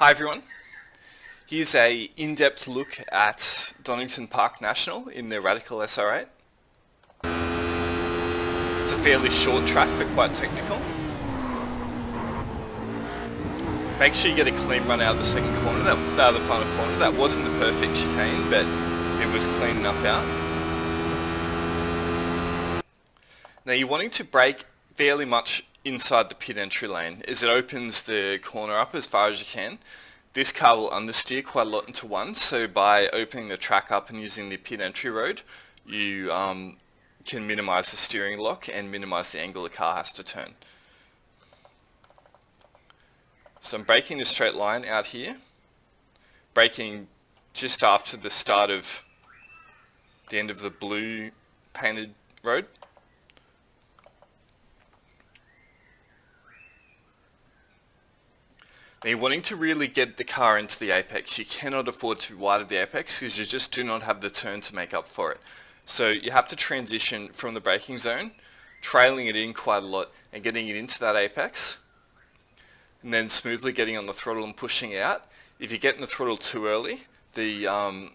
Hi everyone, here's a in-depth look at Donington National in the Radical SR8. It's a fairly short track but quite technical. Make sure you get a clean run out of the second corner, out of the final corner. That wasn't the perfect chicane, but it was clean enough out. Now you're wanting to brake fairly much inside the pit entry lane as it opens the corner up as far as you can. This car will understeer quite a lot into one, so by opening the track up and using the pit entry road, you can minimise the steering lock and minimise the angle the car has to turn. So I'm braking a straight line out here, braking just after the start of the end of the blue painted road. Now you're wanting to really get the car into the apex. You cannot afford to be wide of the apex because you just do not have the turn to make up for it. So you have to transition from the braking zone, trailing it in quite a lot and getting it into that apex, and then smoothly getting on the throttle and pushing out. If you get in the throttle too early, the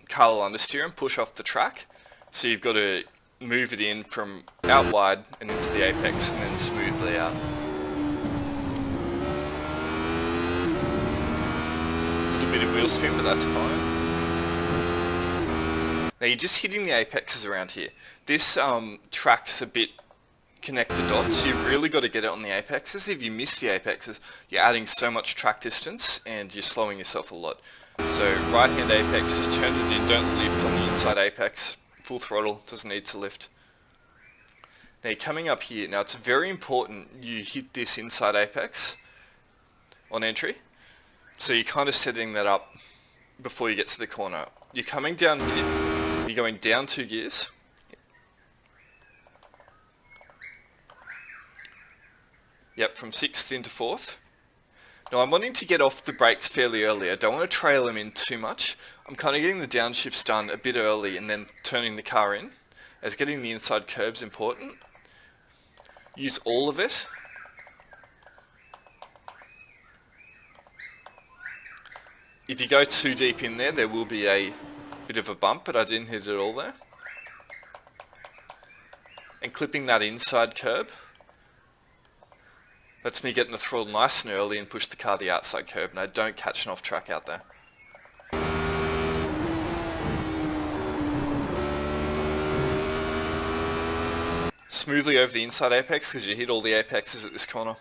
car will understeer and push off the track. So you've got to move it in from out wide and into the apex and then smoothly out. Bit of wheel spin, but that's fine. Now you're just hitting the apexes around here. This track's a bit connect the dots. You've really got to get it on the apexes. If you miss the apexes, you're adding so much track distance and you're slowing yourself a lot. So right hand apex, just turn it in, don't lift on the inside apex. Full throttle, doesn't need to lift. Now you're coming up here. Now it's very important you hit this inside apex on entry. So you're kind of setting that up before you get to the corner. You're coming down here, you're going down 2 gears. Yep, from 6th into 4th. Now I'm wanting to get off the brakes fairly early. I don't want to trail them in too much. I'm kind of getting the downshifts done a bit early and then turning the car in, as getting the inside curbs important. Use all of it. If you go too deep in there, there will be a bit of a bump, but I didn't hit it all there. And clipping that inside curb lets me get in the throttle nice and early and push the car the outside curb, and I don't catch an off track out there. Smoothly over the inside apex because you hit all the apexes at this corner.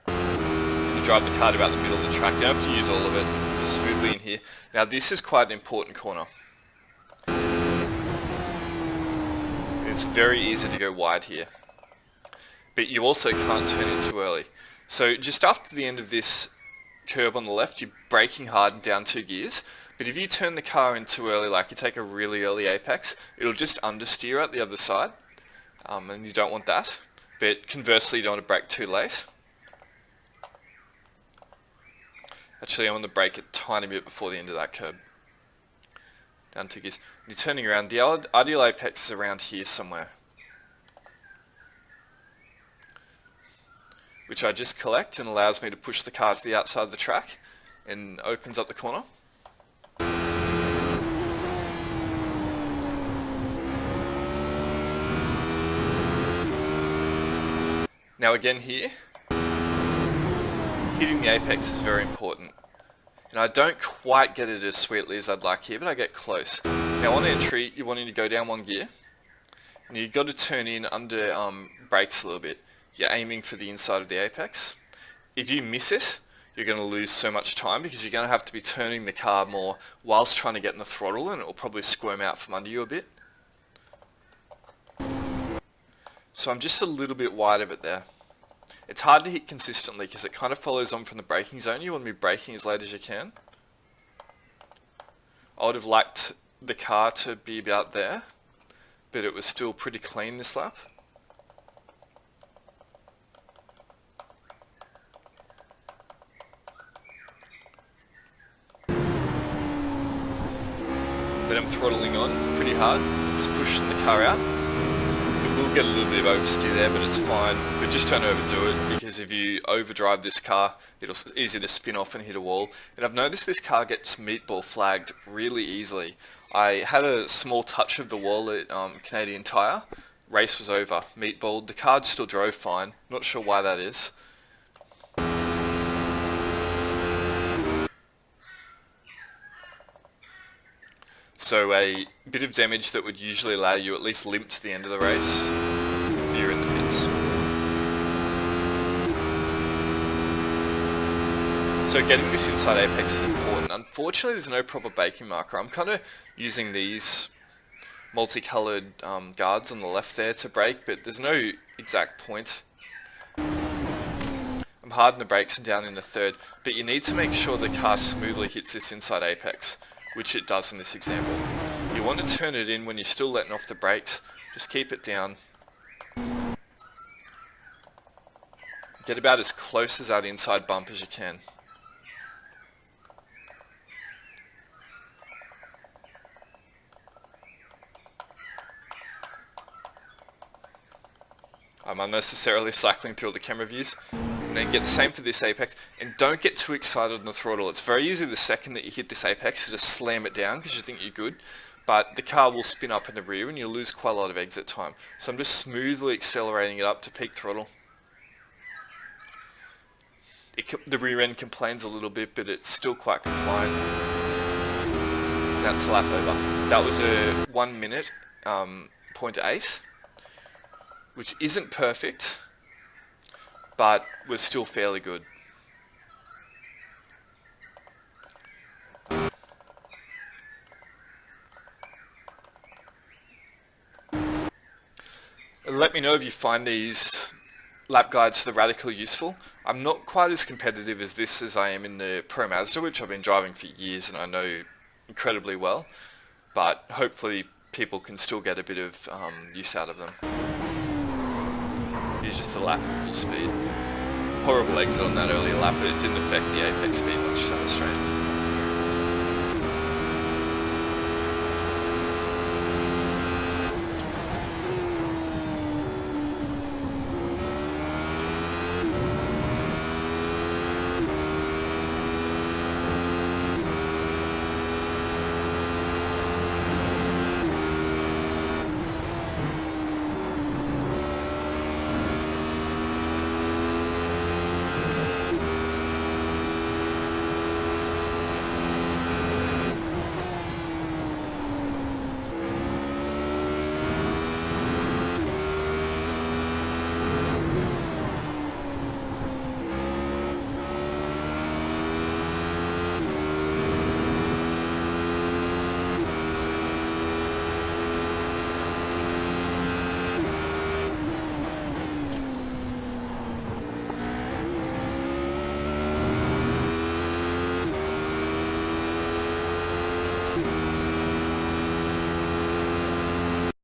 And you drive the car to about the middle of the track. You don't have to use all of it. Just smoothly in here. Now this is quite an important corner. It's very easy to go wide here. But you also can't turn in too early. So just after the end of this curb on the left, you're braking hard and down 2 gears. But if you turn the car in too early, like you take a really early apex, it'll just understeer out the other side. And you don't want that. But conversely, you don't want to brake too late. Actually, I want to brake a tiny bit before the end of that curb. Down 2 gears. You're turning around. The ideal apex is around here somewhere, which I just collect and allows me to push the car to the outside of the track and opens up the corner. Now again here, hitting the apex is very important. And I don't quite get it as sweetly as I'd like here, but I get close. Now on entry, you're wanting to go down 1 gear. And you've got to turn in under brakes a little bit. You're aiming for the inside of the apex. If you miss it, you're going to lose so much time because you're going to have to be turning the car more whilst trying to get in the throttle, and it will probably squirm out from under you a bit. So I'm just a little bit wide of it there. It's hard to hit consistently because it kind of follows on from the braking zone. You want to be braking as late as you can. I would have liked the car to be about there, but it was still pretty clean this lap. Then I'm throttling on pretty hard, just pushing the car out. It will get a little bit of oversteer there, but it's fine. But just don't overdo it, because if you overdrive this car, it's easy to spin off and hit a wall. And I've noticed this car gets meatball flagged really easily. I had a small touch of the wall at Canadian Tire. Race was over. Meatballed. The car still drove fine. Not sure why that is. So a bit of damage that would usually allow you at least limp to the end of the race. You're in the pits. So getting this inside apex is important. Unfortunately, there's no proper baking marker. I'm kind of using these multicolored guards on the left there to brake, but there's no exact point. I'm hard in the brakes and down in the third, but you need to make sure the car smoothly hits this inside apex, which it does in this example. You want to turn it in when you're still letting off the brakes. Just keep it down. Get about as close as that inside bump as you can. I'm unnecessarily cycling through all the camera views. And then get the same for this apex. And don't get too excited on the throttle. It's very easy the second that you hit this apex to just slam it down because you think you're good. But the car will spin up in the rear and you'll lose quite a lot of exit time. So I'm just smoothly accelerating it up to peak throttle. The rear end complains a little bit, but it's still quite compliant. That's lap over. That was a 1 minute, 0.8. Which isn't perfect, but was still fairly good. Let me know if you find these lap guides for the Radical useful. I'm not quite as competitive as this as I am in the Pro Mazda, which I've been driving for years and I know incredibly well, but hopefully people can still get a bit of use out of them. Here's just a lap at full speed. Horrible exit on that earlier lap, but it didn't affect the apex speed much down the straight.